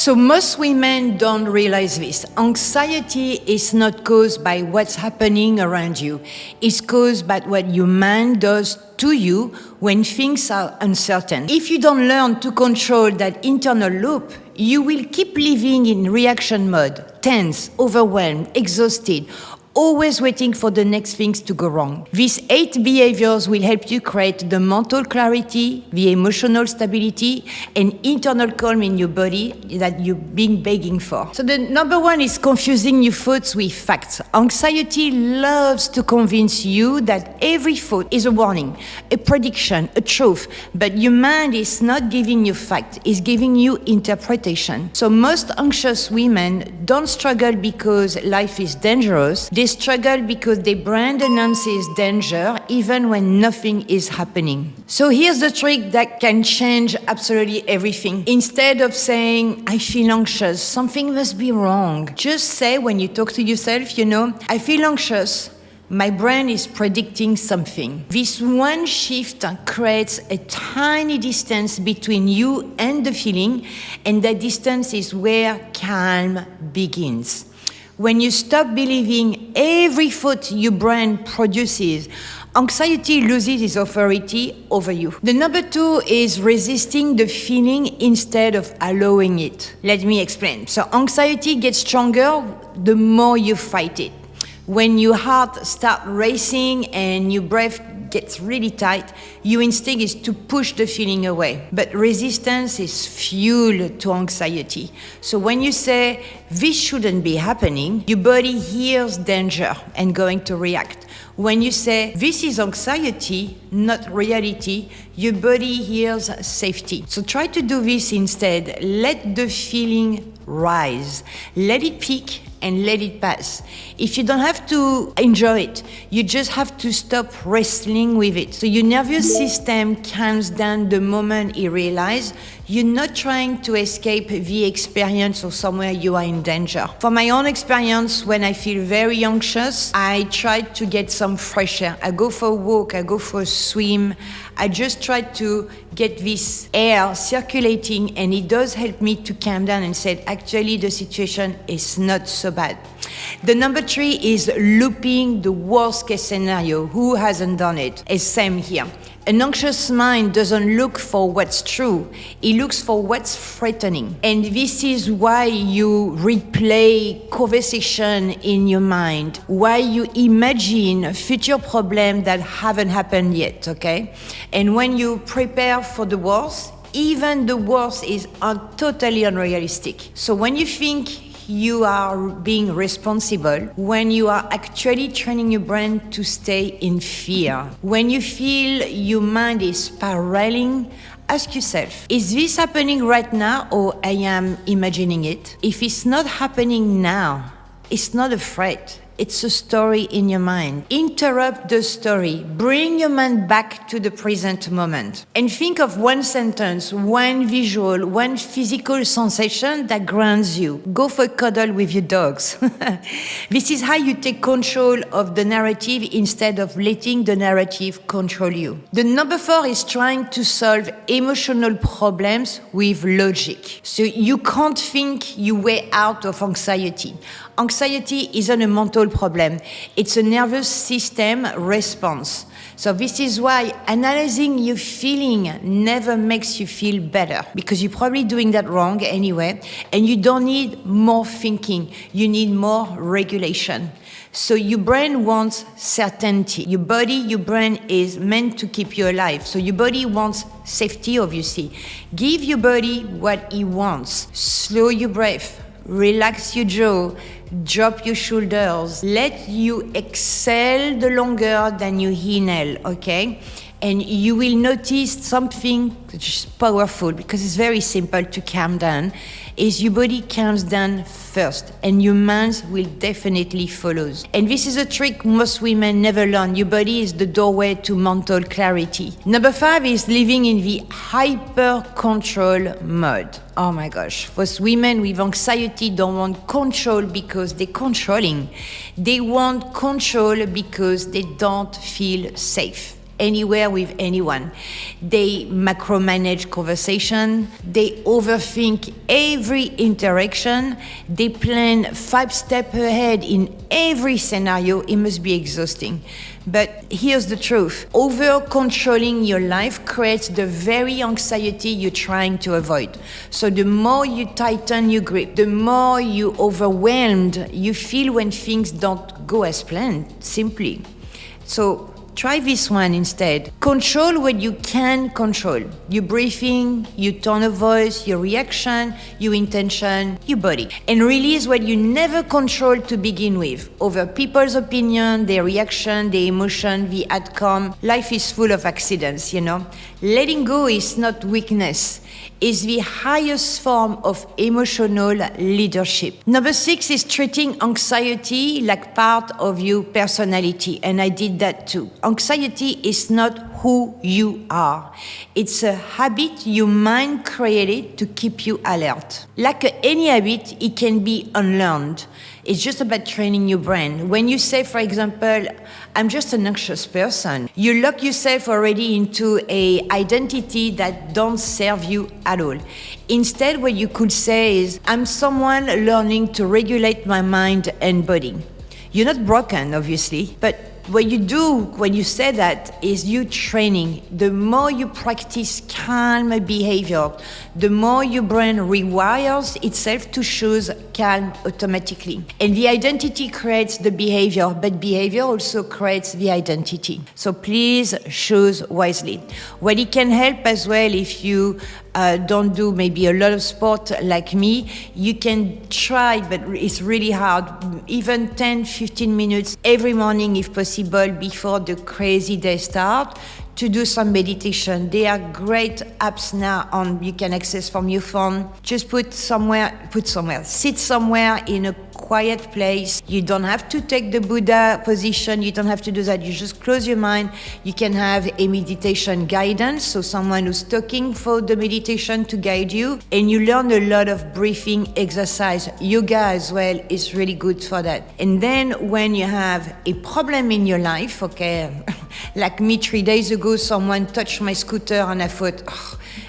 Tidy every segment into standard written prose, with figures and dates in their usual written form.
So most women don't realize this. Anxiety is not caused by what's happening around you. It's caused by what your mind does to you when things are uncertain. If you don't learn to control that internal loop, you will keep living in reaction mode, tense, overwhelmed, exhausted, always waiting for the next things to go wrong. These 8 behaviors will help you create the mental clarity, the emotional stability, and internal calm in your body that you've been begging for. So the number 1 is confusing your thoughts with facts. Anxiety loves to convince you that every thought is a warning, a prediction, a truth, but your mind is not giving you fact, it's giving you interpretation. So most anxious women don't struggle because life is dangerous. They struggle because their brain announces danger even when nothing is happening. So here's the trick that can change absolutely everything. Instead of saying, I feel anxious, something must be wrong, just say when you talk to yourself, I feel anxious. My brain is predicting something. This one shift creates a tiny distance between you and the feeling, and that distance is where calm begins. When you stop believing every thought your brain produces, anxiety loses its authority over you. The number 2 is resisting the feeling instead of allowing it. Let me explain. So anxiety gets stronger the more you fight it. When your heart starts racing and your breath gets really tight, your instinct is to push the feeling away. But resistance is fuel to anxiety. So when you say, this shouldn't be happening, your body hears danger and going to react. When you say, this is anxiety, not reality, your body hears safety. So try to do this instead. Let the feeling rise. Let it peak and let it pass. If you don't have to enjoy it, you just have to stop wrestling with it. So your nervous system calms down the moment it realizes you're not trying to escape the experience or somewhere you are in danger. For my own experience, when I feel very anxious, I try to get some fresh air. I go for a walk, I go for a swim. I just try to get this air circulating, and it does help me to calm down and say, actually, the situation is not so bad. The number 3 is looping the worst case scenario. Who hasn't done it? It's same here. An anxious mind doesn't look for what's true. It looks for what's threatening. And this is why you replay conversation in your mind, why you imagine future problems that haven't happened yet, okay? And when you prepare for the worst, even the worst is totally unrealistic. So when you think you are being responsible, when you are actually training your brain to stay in fear, when you feel your mind is spiraling, ask yourself, is this happening right now or I am imagining it? If it's not happening now, it's not a threat. It's a story in your mind. Interrupt the story. Bring your mind back to the present moment. And think of one sentence, one visual, one physical sensation that grounds you. Go for a cuddle with your dogs. This is how you take control of the narrative instead of letting the narrative control you. The number 4 is trying to solve emotional problems with logic. So you can't think your way out of anxiety. Anxiety isn't a mental problem. It's a nervous system response. So this is why analyzing your feeling never makes you feel better, because you're probably doing that wrong anyway, and you don't need more thinking. You need more regulation. So your brain wants certainty. Your brain is meant to keep you alive. So your body wants safety, obviously. Give your body what it wants. Slow your breath. Relax your jaw, drop your shoulders, let you exhale the longer than you inhale, okay? And you will notice something which is powerful, because it's very simple to calm down, is your body calms down first, and your mind will definitely follow. And this is a trick most women never learn. Your body is the doorway to mental clarity. Number 5 is living in the hyper-control mode. Oh my gosh, most women with anxiety don't want control because they're controlling. They want control because they don't feel safe. anywhere with anyone. They macromanage conversation. They overthink every interaction. They plan 5 steps ahead in every scenario. It must be exhausting. But here's the truth. Over-controlling your life creates the very anxiety you're trying to avoid. So the more you tighten your grip, the more you overwhelmed you feel when things don't go as planned, simply. So try this one instead. Control what you can control. Your breathing, your tone of voice, your reaction, your intention, your body. And release what you never controlled to begin with. Over people's opinion, their reaction, their emotion, the outcome. Life is full of accidents, you know. Letting go is not weakness. It's the highest form of emotional leadership. Number 6 is treating anxiety like part of your personality. And I did that too. Anxiety is not who you are. It's a habit your mind created to keep you alert. Like any habit, it can be unlearned. It's just about training your brain. When you say, for example, I'm just an anxious person, you lock yourself already into an identity that don't serve you at all. Instead, what you could say is, I'm someone learning to regulate my mind and body. You're not broken, obviously, but what you do when you say that is you training. The more you practice calm behavior, the more your brain rewires itself to choose calm automatically. And the identity creates the behavior, but behavior also creates the identity. So please choose wisely. Well, it can help as well if you don't do maybe a lot of sport like me. You can try, but it's really hard. Even 10-15 minutes every morning if possible before the crazy day starts, to do some meditation. There are great apps now you can access from your phone. Just sit somewhere in a quiet place. You don't have to take the Buddha position. You don't have to do that. You just close your mind. You can have a meditation guidance, so someone who's talking for the meditation to guide you. And you learn a lot of breathing exercise. Yoga as well is really good for that. And then when you have a problem in your life, okay, like me 3 days ago, someone touched my scooter and I thought,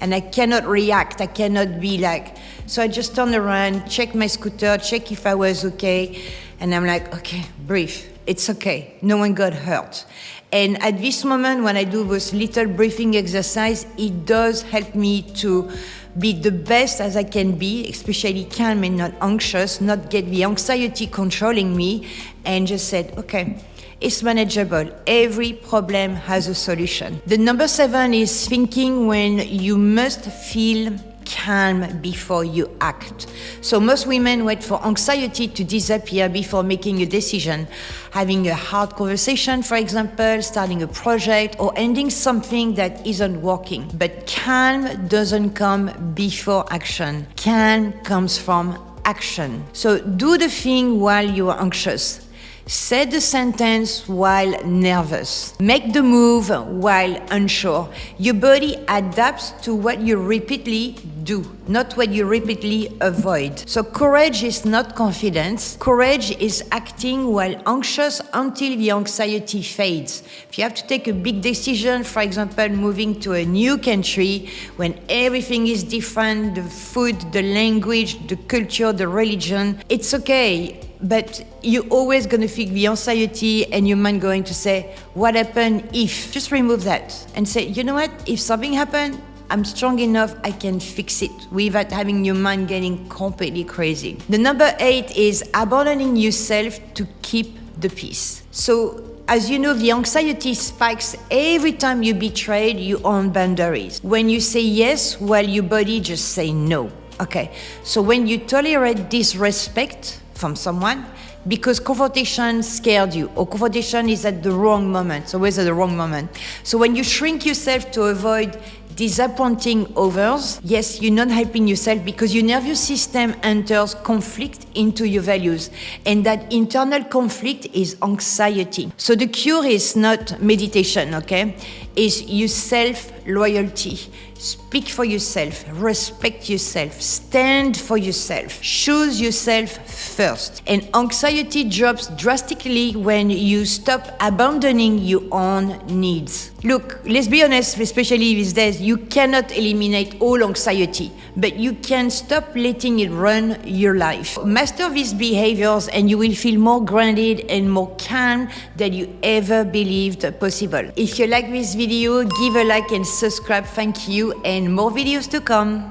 and I cannot react. I cannot be like, so I just turned around, checked my scooter, checked if I was okay. And I'm like, okay, breathe. It's okay. No one got hurt. And at this moment, when I do those little breathing exercise, it does help me to be the best as I can be, especially calm and not anxious, not get the anxiety controlling me, and just said, okay, it's manageable. Every problem has a solution. The number 7 is thinking when you must feel calm before you act. So most women wait for anxiety to disappear before making a decision. Having a hard conversation, for example, starting a project, or ending something that isn't working. But calm doesn't come before action. Calm comes from action. So do the thing while you are anxious. Say the sentence while nervous. Make the move while unsure. Your body adapts to what you repeatedly do, not what you repeatedly avoid. So courage is not confidence. Courage is acting while anxious until the anxiety fades. If you have to take a big decision, for example, moving to a new country, when everything is different, the food, the language, the culture, the religion, it's okay. But you're always going to feel the anxiety and your mind going to say, what happened if? Just remove that and say, you know what? If something happened, I'm strong enough, I can fix it without having your mind getting completely crazy. The number 8 is abandoning yourself to keep the peace. So, as you know, the anxiety spikes every time you betrayed your own boundaries. When you say yes, while your body just say no. Okay, so when you tolerate disrespect from someone, because confrontation scared you, or confrontation is at the wrong moment, it's always at the wrong moment. So when you shrink yourself to avoid disappointing others, yes, you're not helping yourself, because your nervous system enters conflict into your values, and that internal conflict is anxiety. So the cure is not meditation, okay? is your self-loyalty. Speak for yourself, respect yourself, stand for yourself, choose yourself first. And anxiety drops drastically when you stop abandoning your own needs. Look, let's be honest, especially these days, you cannot eliminate all anxiety, but you can stop letting it run your life. Master these behaviors and you will feel more grounded and more calm than you ever believed possible. If you like this video, give a like and subscribe. Thank you, and more videos to come.